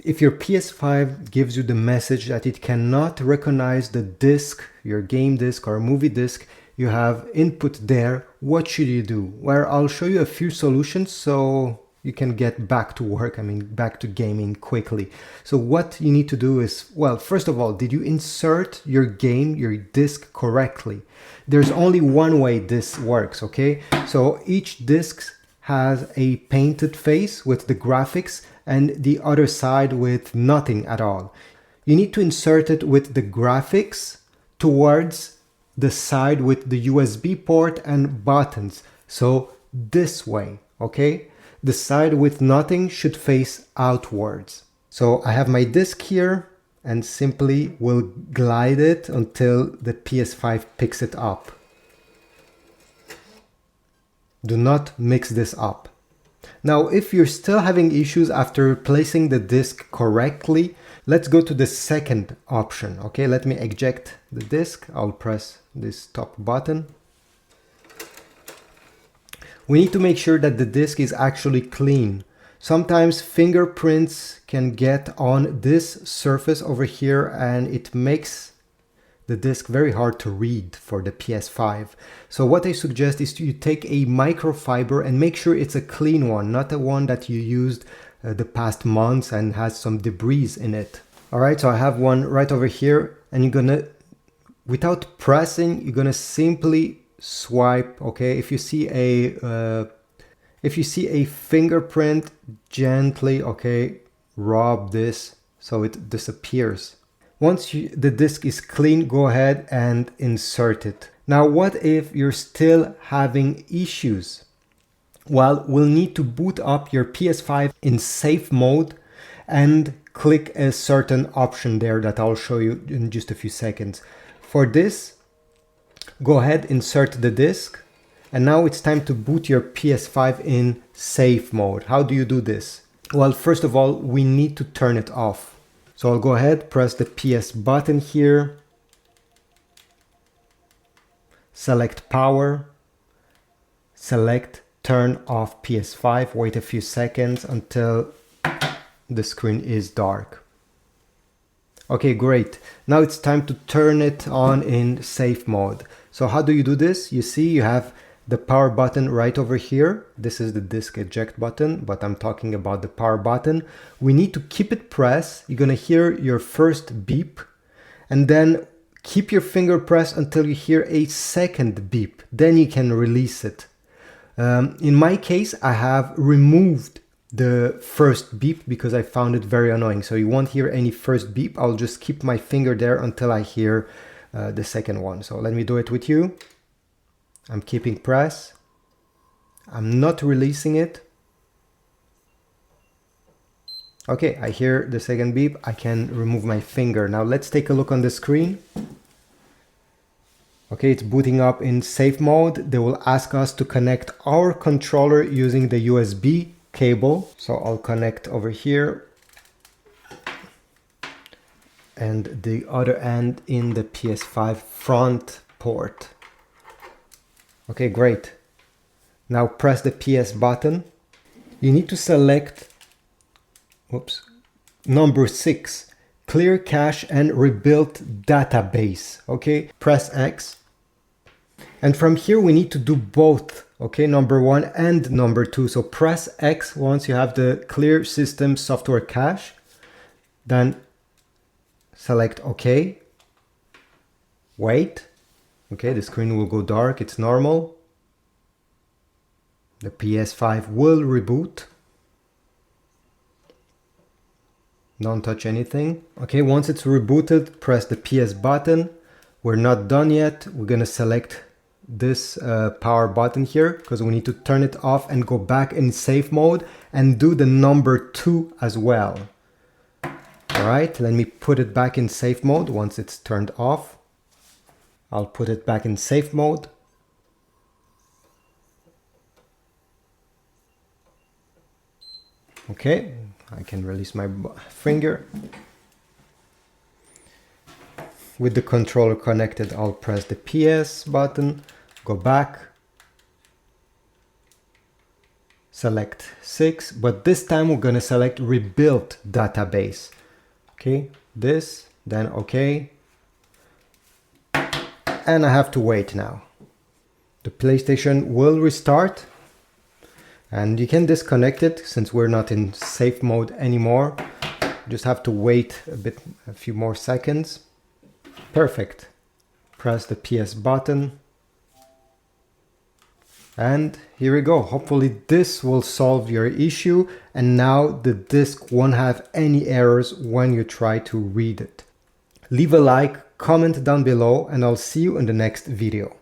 If your PS5 gives you the message that it cannot recognize the disc, your game disc or movie disc you have input there, what should you do? Well, I'll show you a few solutions so you can get back to work, back to gaming quickly. So what you need to do is, well, first of all, did you insert your game, your disc correctly? There's only one way this works, okay? So each disc has a painted face with the graphics and the other side with nothing at all. You need to insert it with the graphics towards the side with the USB port and buttons. So this way, okay? The side with nothing should face outwards. So I have my disc here and simply will glide it until the PS5 picks it up. Do not mix this up. Now, if you're still having issues after placing the disc correctly, let's go to the second option. Okay, let me eject the disc. I'll press this top button. We need to make sure that the disc is actually clean. Sometimes fingerprints can get on this surface over here and it makes the disc very hard to read for the PS5. So what I suggest is you take a microfiber and make sure it's a clean one, not the one that you used the past months and has some debris in it. All right, so I have one right over here and you're gonna, without pressing, you're gonna simply swipe, okay? If you see a fingerprint, gently, okay, rub this so it disappears. Once the disc is clean, go ahead and insert it. Now, what if you're still having issues? Well, we'll need to boot up your PS5 in safe mode and click a certain option there that I'll show you in just a few seconds. For this, go ahead, insert the disc, and now it's time to boot your PS5 in safe mode. How do you do this? Well, first of all, we need to turn it off. So I'll go ahead, press the PS button here, select power, select turn off PS5, wait a few seconds until the screen is dark. Okay, great. Now it's time to turn it on in safe mode. So how do you do this? You see you have the power button right over here. This is the disc eject button, but I'm talking about the power button. We need to keep it pressed. You're gonna hear your first beep and then keep your finger pressed until you hear a second beep. Then you can release it. In my case, I have removed the first beep because I found it very annoying. So you won't hear any first beep. I'll just keep my finger there until I hear the second one. So let me do it with you. I'm keeping press. I'm not releasing it. Okay, I hear the second beep. I can remove my finger. Now let's take a look on the screen. Okay, it's booting up in safe mode. They will ask us to connect our controller using the USB cable. So I'll connect over here and the other end in the PS5 front port. Okay, great. Now press the PS button. You need to select, number 6, clear cache and rebuild database. Okay, press X. And from here we need to do both, okay, number 1 and number 2. So press X once you have the clear system software cache. Then select OK. Wait. Okay, the screen will go dark, it's normal. The PS5 will reboot. Don't touch anything. Okay, once it's rebooted, press the PS button. We're not done yet. We're gonna select this power button here because we need to turn it off and go back in safe mode and do the number 2 as well. All right, let me put it back in safe mode once it's turned off. I'll put it back in safe mode. Okay, I can release my finger. With the controller connected, I'll press the PS button, go back, select 6, but this time we're going to select rebuild database. Okay, this, then okay. And I have to wait now. The PlayStation will restart, and you can disconnect it since we're not in safe mode anymore. Just have to wait a few more seconds. Perfect. Press the PS button. And here we go. Hopefully this will solve your issue, and now the disk won't have any errors when you try to read it. Leave a like, comment down below, and I'll see you in the next video.